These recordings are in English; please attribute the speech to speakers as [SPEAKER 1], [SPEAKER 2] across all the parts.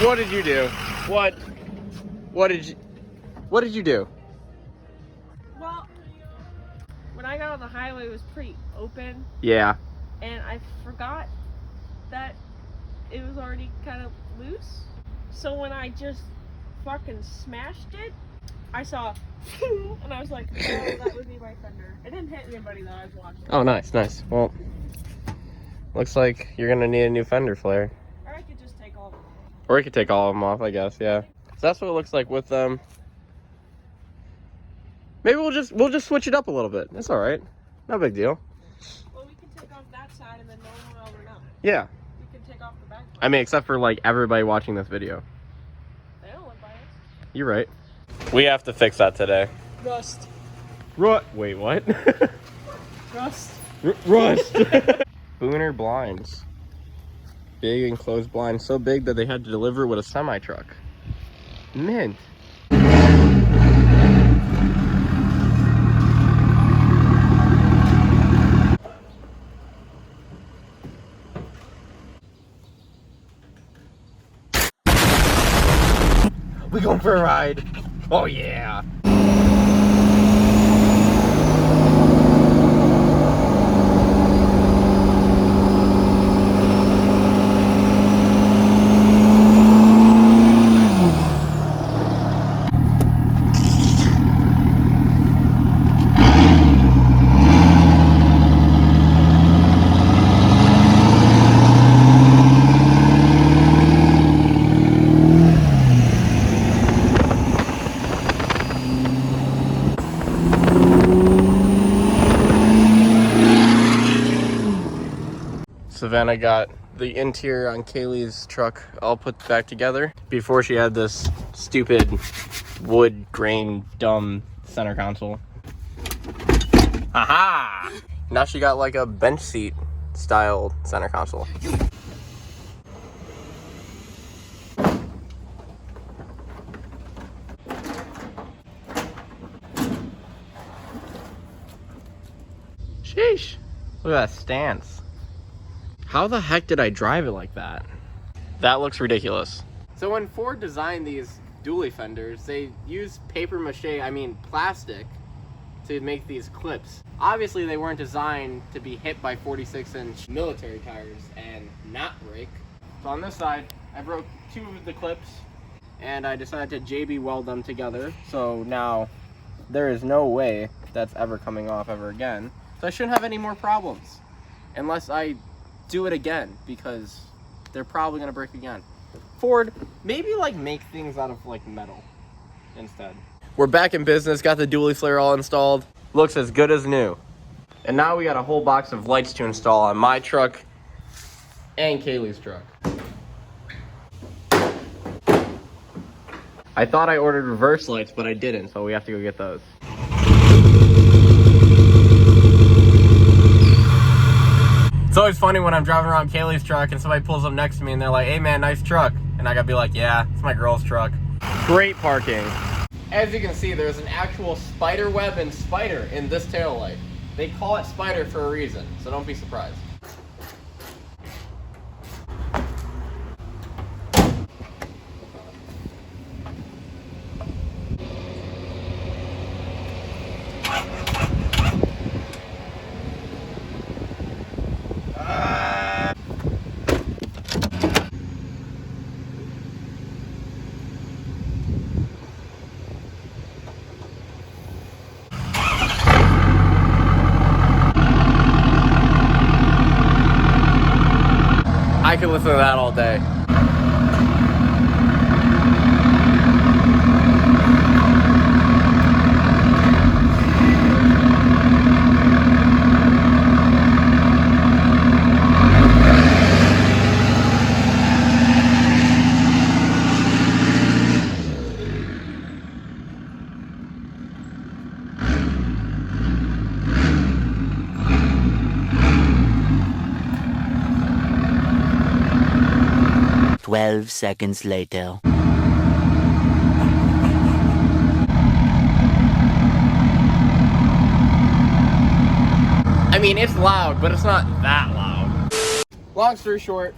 [SPEAKER 1] What did you do? What did you do?
[SPEAKER 2] Well, when I got on the highway, it was pretty open.
[SPEAKER 1] Yeah.
[SPEAKER 2] And I forgot that it was already kind of loose. So when I just fucking smashed it, I saw, and I was like, oh, that would be my Fender. It didn't hit anybody that I was watching.
[SPEAKER 1] Oh, nice, nice. Well, looks like you're gonna need a new fender flare.
[SPEAKER 2] Or I could just take all of them off.
[SPEAKER 1] Or we could take all of them off, I guess, yeah. So that's what it looks like with them. Maybe we'll just switch it up a little bit. It's all right. No big deal.
[SPEAKER 2] Well, we can take off that side and then no one will ever know.
[SPEAKER 1] Yeah.
[SPEAKER 2] We can take off the back part.
[SPEAKER 1] I mean, except for like everybody watching this video.
[SPEAKER 2] They don't live by us.
[SPEAKER 1] You're right. We have to fix that today.
[SPEAKER 2] Rust.
[SPEAKER 1] Wait, what?
[SPEAKER 2] Rust.
[SPEAKER 1] Rust. Booner blinds. Big enclosed blinds. So big that they had to deliver it with a semi-truck. Mint. We going for a ride. Oh yeah. Savannah got the interior on Kaylee's truck all put back together before she had this stupid wood grain dumb center console. Aha! Now she got like a bench seat style center console. Sheesh. Look at that stance. How the heck did I drive it like that? That looks ridiculous. So when Ford designed these dually fenders, they used plastic to make these clips. Obviously they weren't designed to be hit by 46-inch military tires and not break. So on this side, I broke 2 of the clips and I decided to JB weld them together. So now there is no way that's ever coming off ever again. So I shouldn't have any more problems unless I do it again, because they're probably gonna break again. Ford, maybe like make things out of like metal instead. We're back in business, got the dually flare all installed. Looks as good as new. And now we got a whole box of lights to install on my truck and Kaylee's truck. I thought I ordered reverse lights, but I didn't, so we have to go get those. It's always funny when I'm driving around Kaylee's truck and somebody pulls up next to me and they're like, hey man, nice truck. And I gotta be like, yeah, it's my girl's truck. Great parking. As you can see, there's an actual spider web and spider in this taillight. They call it spider for a reason, so don't be surprised. I could listen to that all day.
[SPEAKER 3] Twelve seconds later.
[SPEAKER 1] I mean, it's loud, but it's not that loud. Long story short,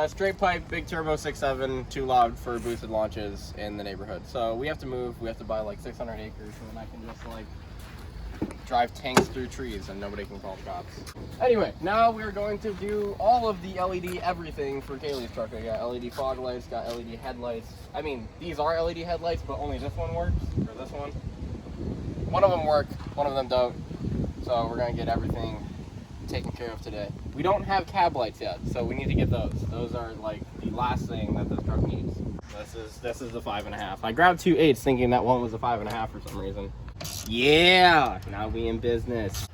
[SPEAKER 1] Straight pipe, big turbo 6.7, too loud for boosted launches in the neighborhood. So we have to move. We have to buy like 600 acres, and then I can just like drive tanks through trees and nobody can call the cops. Anyway, now we're going to do all of the LED everything for Kaylee's truck. I got LED fog lights, got LED headlights. I mean, these are LED headlights, but only this one works, or this one. One of them work, one of them don't. So we're gonna get everything taken care of today. We don't have cab lights yet, so we need to get those. Those are like the last thing that this truck needs. This is the 5.5. I grabbed 2 8s thinking that one was a 5.5 for some reason. Yeah, now we in business.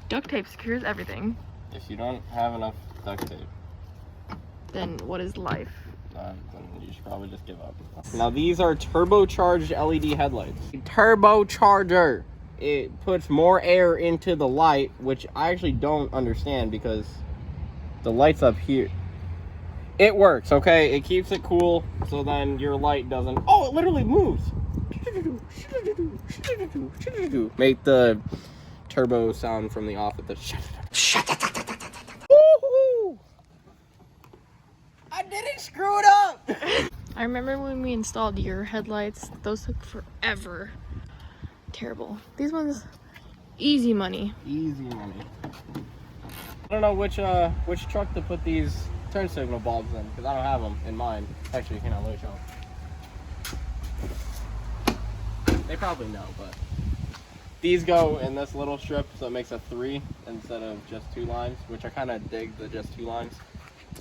[SPEAKER 4] Duct tape secures everything.
[SPEAKER 1] If you don't have enough duct tape,
[SPEAKER 4] Then what is life?
[SPEAKER 1] then you should probably just give up. Now these are turbocharged LED headlights. Turbocharger. It puts more air into the light, which I actually don't understand because the light's up here. It works, okay? It keeps it cool, so then your light doesn't... Oh, it literally moves! Make the turbo sound from the off at the... Woohoo! I didn't screw it up!
[SPEAKER 4] I remember when we installed your headlights, those took forever. Terrible. These ones, easy money.
[SPEAKER 1] Easy money. I don't know which truck to put these turn signal bulbs in, because I don't have them in mine. Actually, hang on, let me show them. They probably know, but these go in this little strip, so it makes a 3 instead of just 2 lines, which I kind of dig the just 2 lines.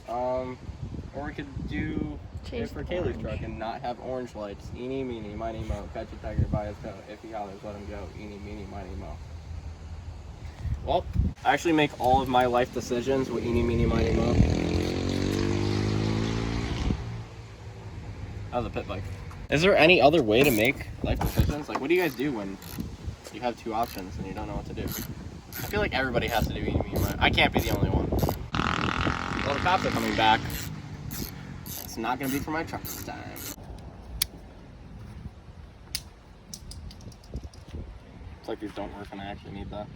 [SPEAKER 1] Or we could do
[SPEAKER 4] Change
[SPEAKER 1] it for
[SPEAKER 4] the
[SPEAKER 1] Kaylee's
[SPEAKER 4] orange.
[SPEAKER 1] truck and not have orange lights. Eeny, meeny, miny, mo. Catch a tiger by his toe. If he hollers, let him go. Eeny, meeny, miny, mo. Well, I actually make all of my life decisions with eeny, meeny, miny, mo. That was a pit bike. Is there any other way to make life decisions? Like, what do you guys do when you have 2 options and you don't know what to do? I feel like everybody has to do eeny, meeny, miny. I can't be the only one. Well, the cops are coming back. It's not gonna be for my truck this time. It's like these don't work and I actually need that.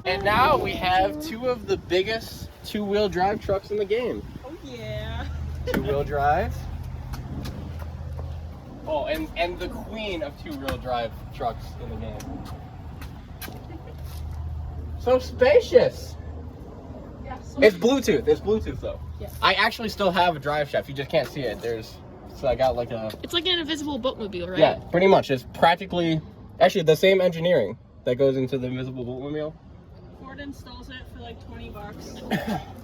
[SPEAKER 1] And now we have 2 of the biggest 2-wheel drive trucks in the game.
[SPEAKER 2] Oh yeah.
[SPEAKER 1] 2-wheel drive. Oh, and the queen of 2-wheel drive trucks in the game. So spacious.
[SPEAKER 2] Yeah.
[SPEAKER 1] It's Bluetooth. It's Bluetooth though.
[SPEAKER 2] Yeah.
[SPEAKER 1] I actually still have a drive shaft. You just can't see it. So I got like a...
[SPEAKER 4] It's like an invisible boatmobile, right?
[SPEAKER 1] Yeah, pretty much. It's practically, actually the same engineering that goes into the invisible boatmobile.
[SPEAKER 2] Ford installs it for like $20.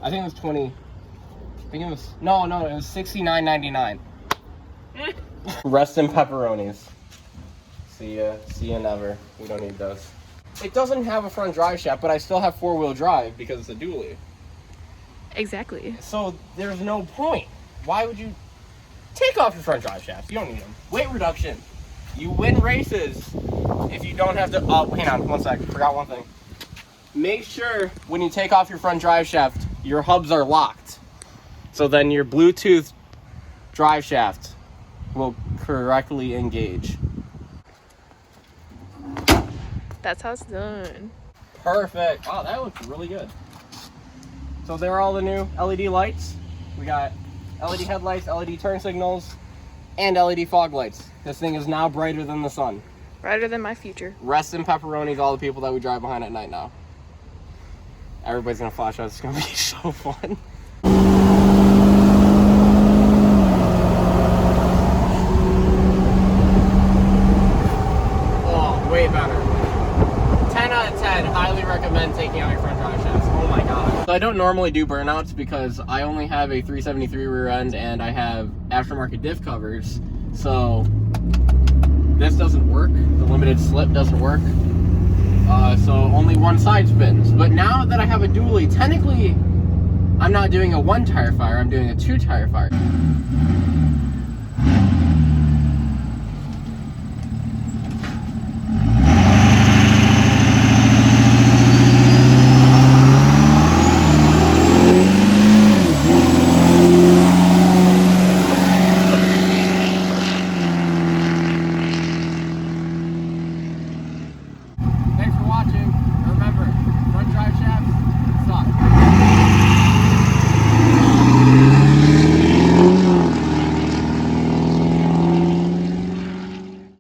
[SPEAKER 1] I think it was 20. I think it was, no, it was $69.99. Rest in pepperonis. See ya never. We don't need those. It doesn't have a front drive shaft, but I still have 4-wheel drive because it's a dually.
[SPEAKER 4] Exactly.
[SPEAKER 1] So there's no point. Why would you take off your front drive shafts? You don't need them. Weight reduction. You win races if you don't have to. Oh, hang on, one sec. Forgot one thing. Make sure when you take off your front drive shaft, your hubs are locked. So then your Bluetooth drive shaft will correctly engage.
[SPEAKER 4] That's how it's done.
[SPEAKER 1] Perfect. Wow, that looks really good. So there are all the new LED lights. We got LED headlights, LED turn signals, and LED fog lights. This thing is now brighter than the sun.
[SPEAKER 4] Brighter than my future.
[SPEAKER 1] Rest in pepperonis, all the people that we drive behind at night now. Everybody's gonna flash out. It's gonna be so fun. Oh, way better. 10 out of 10. Highly recommend taking out your front drive shafts. Oh my god. So I don't normally do burnouts because I only have a 373 rear end and I have aftermarket diff covers. So this doesn't work. The limited slip doesn't work. So only one side spins. But now that I have a dually, technically I'm not doing a 1 tire fire, I'm doing a 2 tire fire.